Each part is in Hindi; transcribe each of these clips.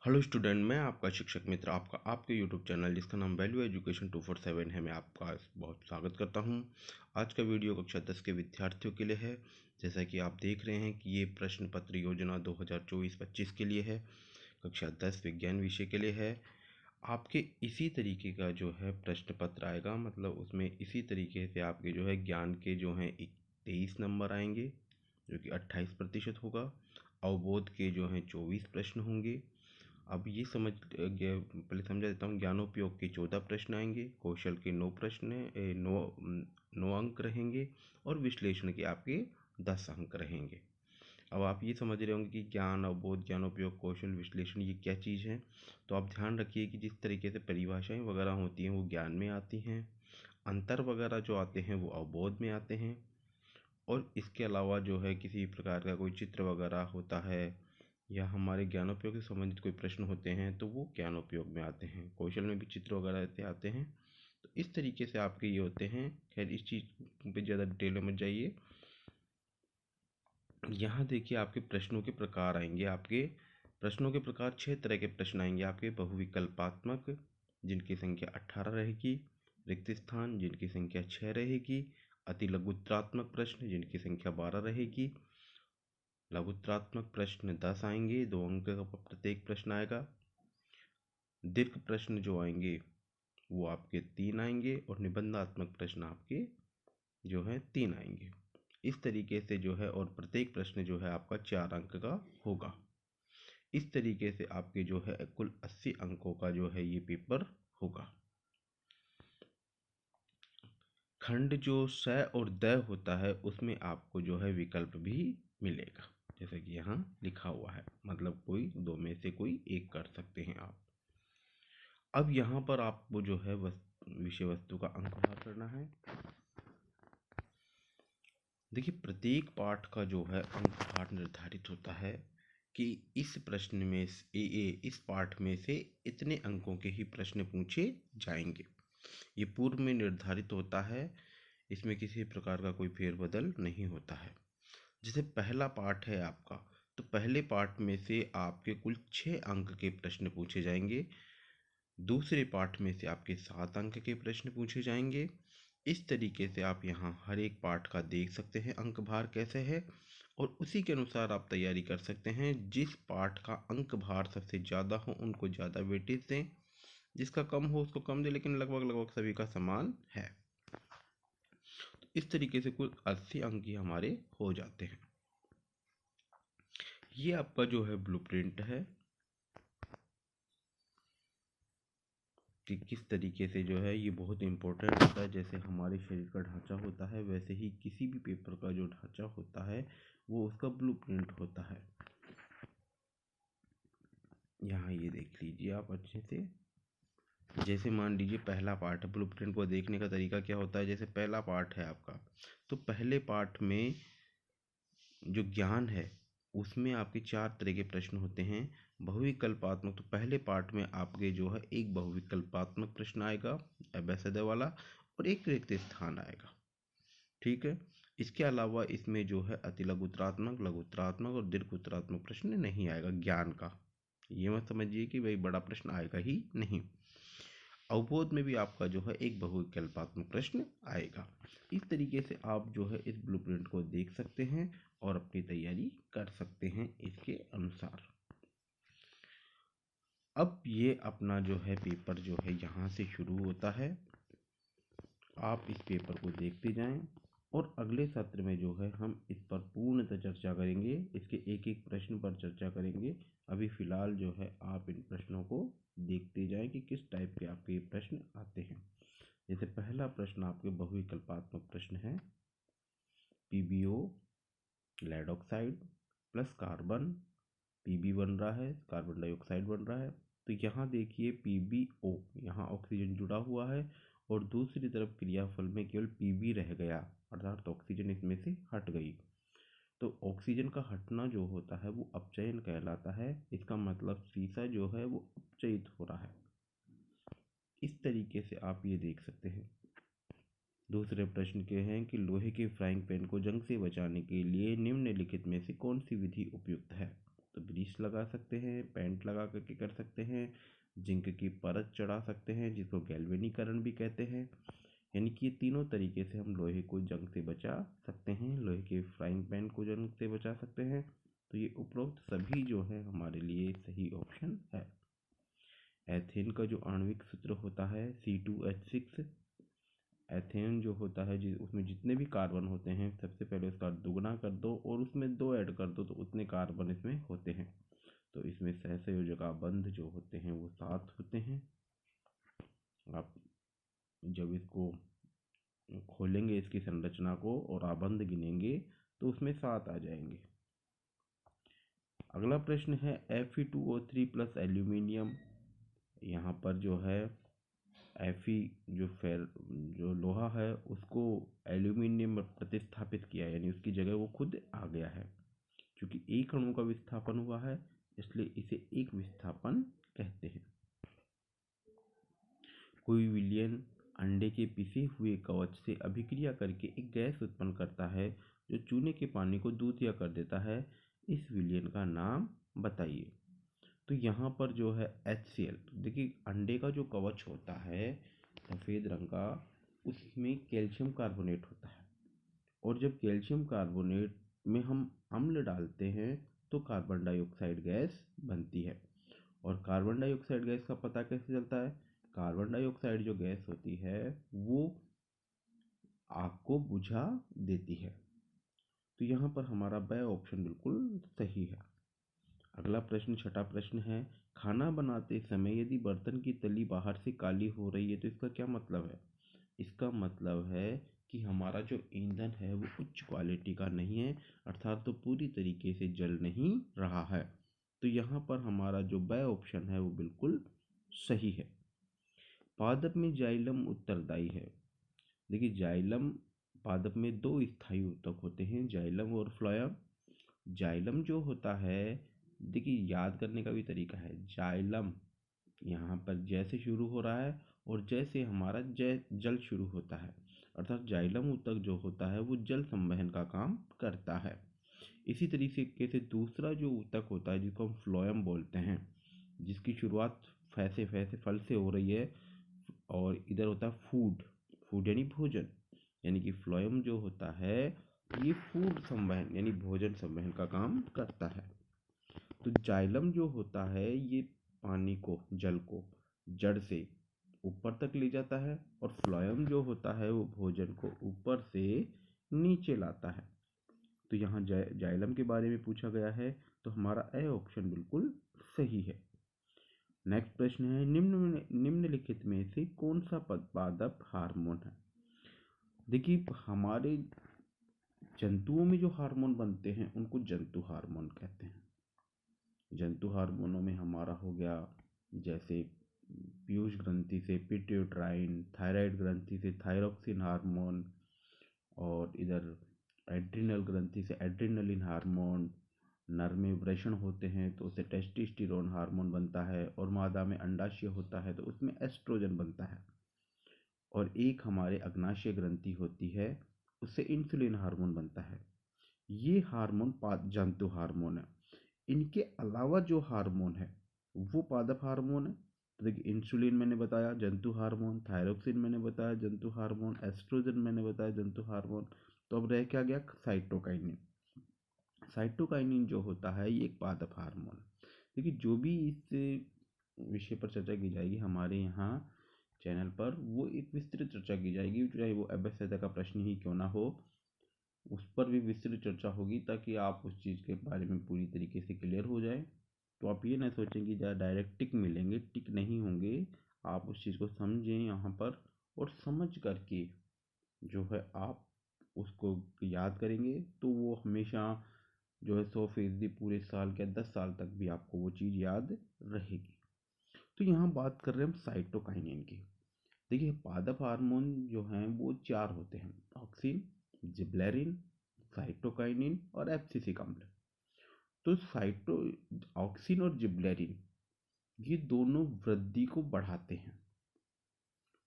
हेलो स्टूडेंट, मैं आपका शिक्षक मित्र आपका आपके यूट्यूब चैनल जिसका नाम वैल्यू एजुकेशन 247 है, मैं आपका बहुत स्वागत करता हूं। आज का वीडियो कक्षा 10 के विद्यार्थियों के लिए है। जैसा कि आप देख रहे हैं कि ये प्रश्न पत्र योजना 2024-25 के लिए है, कक्षा 10 विज्ञान विषय के लिए है। आपके इसी तरीके का जो है प्रश्न पत्र आएगा, मतलब उसमें इसी तरीके से आपके जो है ज्ञान के जो हैं 23 नंबर आएंगे, जो कि 28% होगा। अवबोध के जो हैं 24 प्रश्न होंगे। अब ये पहले समझा देता हूँ। ज्ञानोपयोग के 14 प्रश्न आएंगे, कौशल के 9 प्रश्न 9 अंक रहेंगे और विश्लेषण के आपके 10 अंक रहेंगे। अब आप ये समझ रहे होंगे कि ज्ञान, अवबोध, ज्ञानोपयोग, कौशल, विश्लेषण ये क्या चीज़ है। तो आप ध्यान रखिए कि जिस तरीके से परिभाषाएं वगैरह होती हैं वो ज्ञान में आती हैं, अंतर वगैरह जो आते हैं वो अवबोध में आते हैं, और इसके अलावा जो है किसी प्रकार का कोई चित्र वगैरह होता है या हमारे ज्ञानोपयोग से संबंधित कोई प्रश्न होते हैं तो वो ज्ञानोपयोग में आते हैं। कौशल में भी चित्र वगैरह ऐसे आते हैं। तो इस तरीके से आपके ये होते हैं। खैर, इस चीज़ पे ज़्यादा डिटेल में मत जाइए। यहाँ देखिए आपके प्रश्नों के प्रकार आएंगे। आपके प्रश्नों के प्रकार 6 तरह के प्रश्न आएंगे आपके। बहुविकल्पात्मक, जिनकी संख्या 18 रहेगी। रिक्त स्थान, जिनकी संख्या 6 रहेगी। अति लघुत्रात्मक प्रश्न, जिनकी संख्या 12 रहेगी। लघुत्रात्मक प्रश्न 10 आएंगे, 2 अंक का प्रत्येक प्रश्न आएगा। दीर्घ प्रश्न जो आएंगे वो आपके 3 आएंगे, और निबंधात्मक प्रश्न आपके जो है 3 आएंगे। इस तरीके से जो है, और प्रत्येक प्रश्न जो है आपका 4 अंक का होगा। इस तरीके से आपके जो है कुल 80 अंकों का जो है ये पेपर होगा। खंड जो स और द होता है उसमें आपको जो है विकल्प भी मिलेगा, जैसे कि यहाँ लिखा हुआ है, मतलब कोई दो में से कोई एक कर सकते हैं आप। अब यहाँ पर आपको जो है विषय वस्तु का अंकभार करना है। देखिए, प्रत्येक पाठ का जो है अंकभार निर्धारित होता है कि इस प्रश्न में इस पाठ में से इतने अंकों के ही प्रश्न पूछे जाएंगे। ये पूर्व में निर्धारित होता है, इसमें किसी प्रकार का कोई फेरबदल नहीं होता है। जैसे पहला पाठ है आपका, तो पहले पाठ में से आपके कुल 6 अंक के प्रश्न पूछे जाएंगे। दूसरे पाठ में से आपके 7 अंक के प्रश्न पूछे जाएंगे। इस तरीके से आप यहाँ हर एक पाठ का देख सकते हैं अंक भार कैसे है, और उसी के अनुसार आप तैयारी कर सकते हैं। जिस पाठ का अंक भार सबसे ज़्यादा हो उनको ज़्यादा वेटेज दें, जिसका कम हो उसको कम दें, लेकिन लगभग लगभग सभी का समान है। तो इस तरीके से कुल 80 अंक ही हमारे हो जाते हैं। ये आपका जो है ब्लूप्रिंट है कि किस तरीके से जो है ये बहुत इम्पोर्टेंट होता है। जैसे हमारे शरीर का ढांचा होता है, वैसे ही किसी भी पेपर का जो ढांचा होता है वो उसका ब्लूप्रिंट होता है। यहाँ ये देख लीजिए आप अच्छे से। जैसे मान लीजिए पहला पार्ट है, ब्लूप्रिंट को देखने का तरीका क्या होता है। जैसे पहला पार्ट है आपका, तो पहले पार्ट में जो ज्ञान है उसमें आपके 4 तरह के प्रश्न होते हैं। बहुविकल्पात्मक, तो पहले पार्ट में आपके जो है एक बहुविकल्पात्मक प्रश्न आएगा अभ्यासोदय वाला, और एक रिक्त स्थान आएगा। ठीक है। इसके अलावा इसमें जो है अति लघुत्रात्मक, लघुत्रात्मक और दीर्घोत्तरात्मक प्रश्न नहीं आएगा ज्ञान का। ये मत समझिए कि भाई बड़ा प्रश्न आएगा ही नहीं। अवबोध में भी आपका जो है एक बहुविकल्पात्मक प्रश्न आएगा। इस तरीके से आप जो है इस ब्लूप्रिंट को देख सकते हैं और अपनी तैयारी कर सकते हैं इसके अनुसार। अब ये अपना जो है पेपर जो है यहाँ से शुरू होता है। आप इस पेपर को देखते जाएं, और अगले सत्र में जो है हम इस पर पूर्णतः चर्चा करेंगे, इसके एक एक प्रश्न पर चर्चा करेंगे। अभी फ़िलहाल जो है आप इन प्रश्नों को देखते जाएं कि किस टाइप के आपके ये प्रश्न आते हैं। जैसे पहला प्रश्न आपके बहुविकल्पात्मक प्रश्न है, PbO lead oxide plus carbon, Pb बन रहा है, कार्बन डाइऑक्साइड बन रहा है। तो यहाँ देखिए PbO, यहाँ ऑक्सीजन जुड़ा हुआ है, और दूसरी तरफ क्रियाफल में केवल Pb रह गया, अर्थात ऑक्सीजन इसमें से हट गई। तो ऑक्सीजन का हटना जो होता है वो अपचयन कहलाता है। इसका मतलब सीसा जो है वो अपचयित हो रहा है। इस तरीके से आप ये देख सकते हैं। दूसरे प्रश्न के हैं कि लोहे के फ्राइंग पैन को जंग से बचाने के लिए निम्नलिखित में से कौन सी विधि उपयुक्त है। तो ब्रीच लगा सकते हैं, पेंट लगा करके कर सकते हैं, जिंक की परत चढ़ा सकते हैं जिसको गैल्वेनीकरण भी कहते हैं। यानी कि ये तीनों तरीके से हम लोहे को जंग से बचा सकते हैं, लोहे के फ्राइंग पैन को जंग से बचा सकते हैं। तो ये उपरोक्त सभी जो है हमारे लिए सही ऑप्शन है। एथेन का जो आणविक सूत्र होता है C2H6। एथेन जो होता है उसमें जितने भी कार्बन होते हैं सबसे पहले उसका दुगना कर दो और उसमें 2 ऐड कर दो तो उतने कार्बन इसमें होते हैं। तो इसमें सहसंयोजक बंध जो होते हैं वो 7 होते हैं। आप जब इसको खोलेंगे इसकी संरचना को और आबंध गिनेंगे तो उसमें 7 आ जाएंगे। अगला प्रश्न है Fe2O3 प्लस एल्यूमिनियम। यहाँ पर जो है Fe जो लोहा है उसको एल्यूमिनियम में प्रतिस्थापित किया, यानी उसकी जगह वो खुद आ गया है। क्योंकि एक अणु का विस्थापन हुआ है इसलिए इसे एक विस्थापन कहते हैं। कोई विलयन अंडे के पिसे हुए कवच से अभिक्रिया करके एक गैस उत्पन्न करता है जो चूने के पानी को दूधिया कर देता है। इस विलयन का नाम बताइए। तो यहाँ पर जो है HCl, देखिए अंडे का जो कवच होता है सफ़ेद रंग का, उसमें कैल्शियम कार्बोनेट होता है और जब कैल्शियम कार्बोनेट में हम अम्ल डालते हैं तो कार्बन डाइऑक्साइड गैस बनती है। और कार्बन डाइऑक्साइड गैस का पता कैसे चलता है? कार्बन डाइऑक्साइड जो गैस होती है वो आग को बुझा देती है। तो यहाँ पर हमारा ब ऑप्शन बिल्कुल सही है। अगला प्रश्न, छठा प्रश्न है, खाना बनाते समय यदि बर्तन की तली बाहर से काली हो रही है तो इसका क्या मतलब है? इसका मतलब है कि हमारा जो ईंधन है वो उच्च क्वालिटी का नहीं है, अर्थात तो पूरी तरीके से जल नहीं रहा है। तो यहाँ पर हमारा जो ब ऑप्शन है वो बिल्कुल सही है। पादप में जाइलम उत्तरदायी है। देखिए जाइलम पादप में 2 स्थायी ऊतक होते हैं, जाइलम और फ्लोएम। जाइलम जो होता है, देखिए याद करने का भी तरीका है। जाइलम यहाँ पर जैसे शुरू हो रहा है और जैसे हमारा जल शुरू होता है, अर्थात जाइलम ऊतक जो होता है वो जल संवहन का काम करता है। इसी तरीके से दूसरा जो ऊतक होता है जिसको हम फ्लोएम बोलते हैं, जिसकी शुरुआत फैसे फल से हो रही है और इधर होता है फूड यानी भोजन, यानी कि फ्लोएम जो होता है ये फूड संवहन यानी भोजन संवहन का काम करता है। तो जाइलम जो होता है ये पानी को, जल को जड़ से ऊपर तक ले जाता है और फ्लोएम जो होता है वो भोजन को ऊपर से नीचे लाता है। तो यहाँ जाइलम के बारे में पूछा गया है तो हमारा ए ऑप्शन बिल्कुल सही है। नेक्स्ट प्रश्न है, निम्नलिखित में से कौन सा पादप हार्मोन है? देखिए हमारे जंतुओं में जो हार्मोन बनते हैं उनको जंतु हार्मोन कहते हैं। जंतु हार्मोनों में हमारा हो गया जैसे पीयूष ग्रंथि से पिट्यूटाइन, थायराइड ग्रंथि से थायरोक्सिन हार्मोन, और इधर एड्रिनल ग्रंथि से एड्रिनलिन हार्मोन। नर में वृषण होते हैं तो उससे टेस्टोस्टेरोन हार्मोन बनता है, और मादा में अंडाशय होता है तो उसमें एस्ट्रोजन बनता है। और एक हमारे अग्नाशय ग्रंथि होती है उससे इंसुलिन हार्मोन बनता है। ये हार्मोन जंतु हार्मोन है। इनके अलावा जो हार्मोन है वो पादप हार्मोन है। तो देखिए इंसुलिन मैंने बताया जंतु हार्मोन, थायरोक्सिन मैंने बताया जंतु हार्मोन, एस्ट्रोजन मैंने बताया जंतु हार्मोन। तो अब रह क्या गया? साइटोकाइनिन। साइटोकाइनिन जो होता है ये एक पादप हार्मोन। देखिए जो भी इस विषय पर चर्चा की जाएगी हमारे यहाँ चैनल पर, वो एक विस्तृत चर्चा की जाएगी, चाहे वो अभ्यसता का प्रश्न ही क्यों ना हो, उस पर भी विस्तृत चर्चा होगी ताकि आप उस चीज़ के बारे में पूरी तरीके से क्लियर हो जाए। तो आप ये ना सोचें कि डायरेक्ट टिक मिलेंगे, टिक नहीं होंगे। आप उस चीज़ को समझें यहाँ पर, और समझ करके जो है आप उसको याद करेंगे तो वो हमेशा जो है 100% पूरे साल के 10 साल तक भी आपको वो चीज़ याद रहेगी। तो यहाँ बात कर रहे हैं हम साइटोकाइनिन की। देखिए पादप हार्मोन जो हैं वो 4 होते हैं, ऑक्सिन, जिबलेरिन, साइटोकाइनिन और एब्सिसिक अम्ल। तो ऑक्सिन और जिबलेरिन ये दोनों वृद्धि को बढ़ाते हैं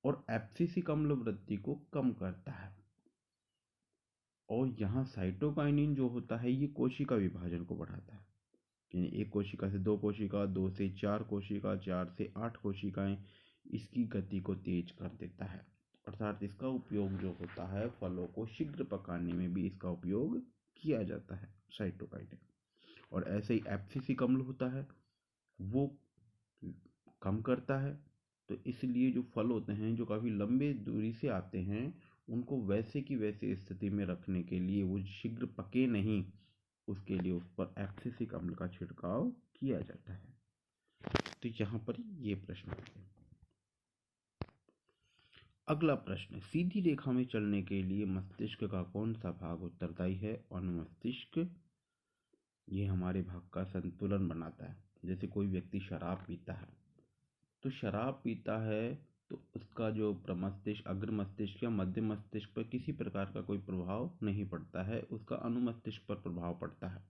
और एब्सिसिक अम्ल वृद्धि को कम करता है। और यहाँ साइटोकाइनिन जो होता है ये कोशिका विभाजन को बढ़ाता है। यानी 1 कोशिका से 2 कोशिका, 2 से 4 कोशिका, 4 से 8 कोशिकाएं इसकी गति को तेज कर देता है। अर्थात इसका उपयोग जो होता है फलों को शीघ्र पकाने में भी इसका उपयोग किया जाता है साइटोकाइनेसिस। और ऐसे ही एब्सिसिक अम्ल होता है वो कम करता है। तो इसलिए जो फल होते हैं जो काफ़ी लंबे दूरी से आते हैं उनको वैसे की वैसे स्थिति में रखने के लिए, वो शीघ्र पके नहीं, उसके लिए उस पर एब्सिसिक अम्ल का छिड़काव किया जाता है। तो यहाँ पर ये प्रश्न आते हैं। अगला प्रश्न, सीधी रेखा में चलने के लिए मस्तिष्क का कौन सा भाग उत्तरदायी है? अनुमस्तिष्क। ये हमारे भाग का संतुलन बनाता है। जैसे कोई व्यक्ति शराब पीता है, तो शराब पीता है तो उसका जो प्रमस्तिष्क, अग्र मस्तिष्क या मध्य मस्तिष्क पर किसी प्रकार का कोई प्रभाव नहीं पड़ता है, उसका अनुमस्तिष्क पर प्रभाव पड़ता है।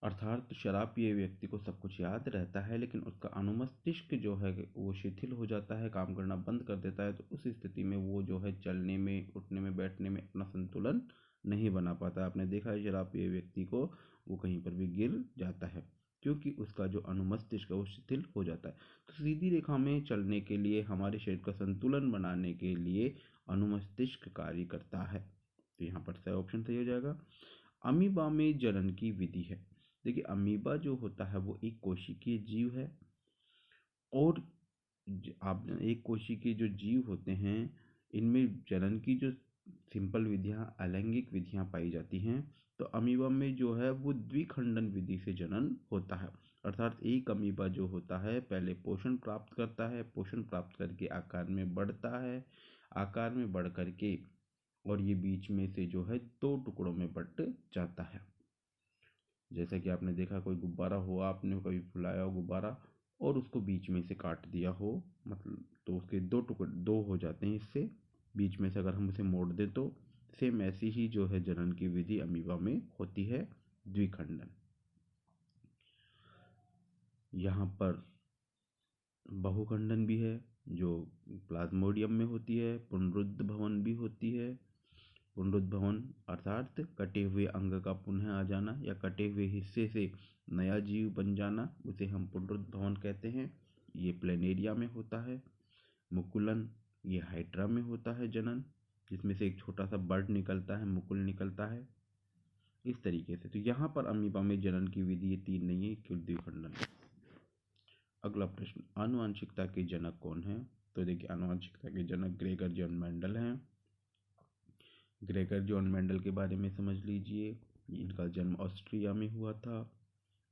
अर्थात शराब पिए व्यक्ति को सब कुछ याद रहता है, लेकिन उसका अनुमस्तिष्क जो है वो शिथिल हो जाता है, काम करना बंद कर देता है। तो उस स्थिति में वो जो है चलने में, उठने में, बैठने में अपना संतुलन नहीं बना पाता। आपने देखा है शराब पिए व्यक्ति को वो कहीं पर भी गिर जाता है, क्योंकि उसका जो अनुमस्तिष्क है वो शिथिल हो जाता है। तो सीधी रेखा में चलने के लिए, हमारे शरीर का संतुलन बनाने के लिए अनुमस्तिष्क कार्य करता है। तो यहाँ पर सही ऑप्शन सही हो जाएगा। अमीबा में जनन की विधि है। देखिए अमीबा जो होता है वो एक कोशिकीय जीव है, और आप एक कोशिकीय जो जीव होते हैं इनमें जनन की जो सिंपल विधियां, अलैंगिक विधियां पाई जाती हैं। तो अमीबा में जो है वो द्विखंडन विधि से जनन होता है। अर्थात एक अमीबा जो होता है पहले पोषण प्राप्त करता है, पोषण प्राप्त करके आकार में बढ़ता है, आकार में बढ़ करके और ये बीच में से जो है 2 टुकड़ों में बंट जाता है। जैसा कि आपने देखा कोई गुब्बारा हो, आपने कभी फुलाया हो गुब्बारा और उसको बीच में से काट दिया हो, मतलब तो उसके 2 टुकड़े 2 हो जाते हैं इससे, बीच में से अगर हम उसे मोड़ दें तो। सेम ऐसी ही जो है जनन की विधि अमीबा में होती है, द्विखंडन। यहाँ पर बहुखंडन भी है जो प्लाज्मोडियम में होती है, पुनरुद्भवन भी होती है। पुनरुद्भवन अर्थात कटे हुए अंग का पुनः आ जाना या कटे हुए हिस्से से नया जीव बन जाना, उसे हम पुनरुद्भवन कहते हैं। ये प्लेनेरिया में होता है। मुकुलन, ये हाइड्रा में होता है जनन, जिसमें से एक छोटा सा बर्ड निकलता है, मुकुल निकलता है, इस तरीके से। तो यहाँ पर अमीबा में जनन की विधि ये 3 नहीं है, केवल द्विखंडन है। अगला प्रश्न, आनुवंशिकता के जनक कौन है? तो देखिए आनुवंशिकता के जनक ग्रेगर जॉन मेंडल हैं। ग्रेगर जॉन मेंडल के बारे में समझ लीजिए। इनका जन्म ऑस्ट्रिया में हुआ था।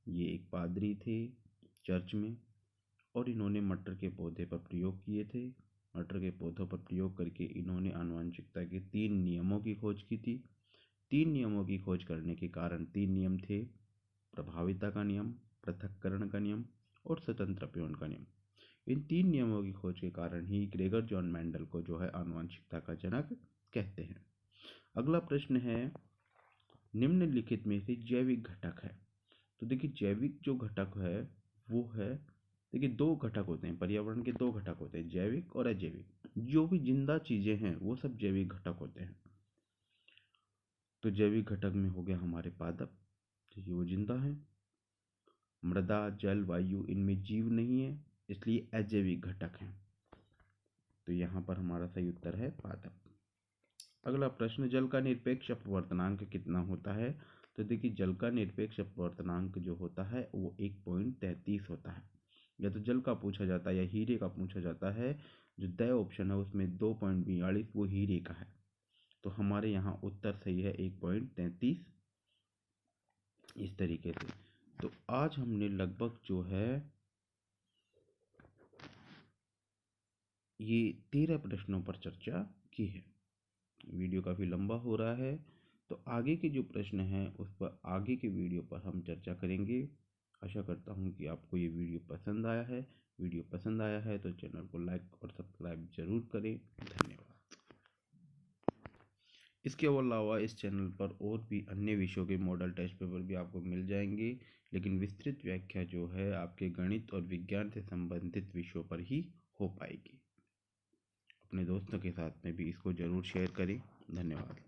ये एक पादरी थे चर्च में, और इन्होंने मटर के पौधे पर प्रयोग किए थे। मटर के पौधों पर प्रयोग करके इन्होंने आनुवंशिकता के 3 नियमों की खोज की थी। 3 नियमों की खोज करने के कारण 3 नियम थे: प्रभाविता का नियम, पृथक्करण का नियम और स्वतंत्र अपीयन का नियम। इन 3 नियमों की खोज के कारण ही ग्रेगर जॉन मेंडल को जो है आनुवंशिकता का जनक कहते हैं। अगला प्रश्न है, निम्नलिखित में से जैविक घटक है। तो देखिए जैविक जो घटक है वो है, देखिए 2 घटक होते हैं, पर्यावरण के 2 घटक होते हैं, जैविक और अजैविक। जो भी जिंदा चीजें हैं वो सब जैविक घटक होते हैं। तो जैविक घटक में हो गया हमारे पादप, तो वो जिंदा है। मृदा, जल, वायु, इनमें जीव नहीं है, इसलिए अजैविक घटक हैं। तो यहाँ पर हमारा सही उत्तर है पादप। अगला प्रश्न, जल का निरपेक्ष अपवर्तनांक कितना होता है? तो देखिए जल का निरपेक्ष अपवर्तनांक जो होता है वो 1.33 होता है। या तो जल का पूछा जाता है या हीरे का पूछा जाता है। जो द ऑप्शन है उसमें 2.42 वो हीरे का है। तो हमारे यहाँ उत्तर सही है 1.33, इस तरीके से। तो आज हमने लगभग जो है ये 13 प्रश्नों पर चर्चा की है। वीडियो काफ़ी लंबा हो रहा है, तो आगे के जो प्रश्न हैं उस पर आगे के वीडियो पर हम चर्चा करेंगे। आशा करता हूँ कि आपको ये वीडियो पसंद आया है। वीडियो पसंद आया है तो चैनल को लाइक और सब्सक्राइब जरूर करें। धन्यवाद। इसके अलावा इस चैनल पर और भी अन्य विषयों के मॉडल टेस्ट पेपर भी आपको मिल जाएंगे, लेकिन विस्तृत व्याख्या जो है आपके गणित और विज्ञान से संबंधित विषयों पर ही हो पाएगी। अपने दोस्तों के साथ में भी इसको ज़रूर शेयर करें। धन्यवाद।